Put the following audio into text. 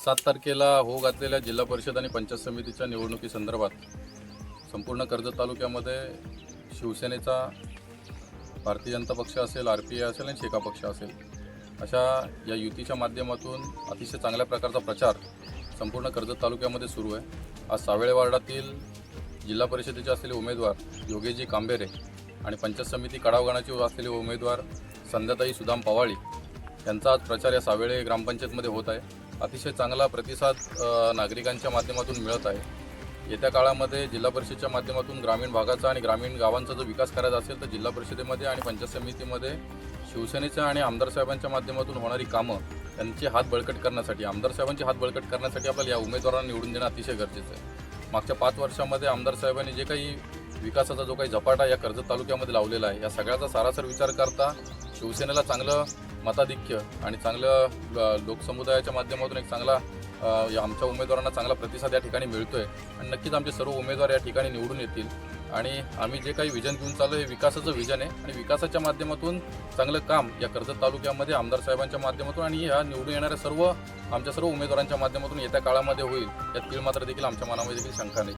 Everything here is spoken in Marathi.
7 तारखेला होऊ घातलेल्या जिल्हा परिषद आणि पंचायत समितीच्या निवडणुकीसंदर्भात संपूर्ण कर्जत तालुक्यामध्ये शिवसेनेचा, भारतीय जनता पक्ष असेल, RPI असेल आणि शेका पक्ष असेल अशा या युतीच्या माध्यमातून अतिशय चांगल्या प्रकारचा प्रचार संपूर्ण कर्जत तालुक्यामध्ये सुरू आहे। आज सावेळे वार्डातील जिल्हा परिषदेचे असलेले उमेदवार योगेशजी कांबेरे आणि पंचायत समिती कडावगणाचे असलेले उमेदवार संध्याताई सुदाम पवाळी यांचा आज प्रचार या सावेळे ग्रामपंचायतमध्ये होत आहे। अतिशय चांगला प्रतिसाद नागरिकांच्या माध्यमातून मिळत आहे। येत्या काळामध्ये जिल्हा परिषदेच्या माध्यमातून ग्रामीण भागाचा आणि ग्रामीण गावांचा जो विकास करायचा असेल तर जिल्हा परिषदेमध्ये आणि पंचायत समितीमध्ये शिवसेनेच्या आणि आमदार साहेबांच्या माध्यमातून होणारी कामं त्यांचे हात बळकट करण्यासाठी, आमदार साहेबांचे हात बळकट करण्यासाठी आपल्याला या उमेदवारांना निवडून देणं अतिशय गरजेचं आहे। मागच्या 5 वर्षांमध्ये आमदार साहेबांनी जे काही विकासाचा जो काही झपाटा या कर्जत तालुक्यामध्ये लावलेला आहे, या सगळ्याचा सारासर विचार करता शिवसेनेला चांगलं मताधिक्य आणि चांगलं लोकसमुदायाच्या माध्यमातून एक चांगला आमच्या उमेदवारांना चांगला प्रतिसाद या ठिकाणी मिळतोय आणि नक्कीच आमचे सर्व उमेदवार या ठिकाणी निवडून येतील। आणि आम्ही जे काही विजन घेऊन चाललो हे विकासाचं विजन आहे आणि विकासाच्या माध्यमातून चांगलं काम या कर्जत तालुक्यामध्ये आमदार साहेबांच्या माध्यमातून आणि या निवडून येणाऱ्या आमच्या सर्व उमेदवारांच्या माध्यमातून येत्या काळामध्ये होईल, यात तीळ मात्र देखील आमच्या मनामध्ये देखील शंका नाही।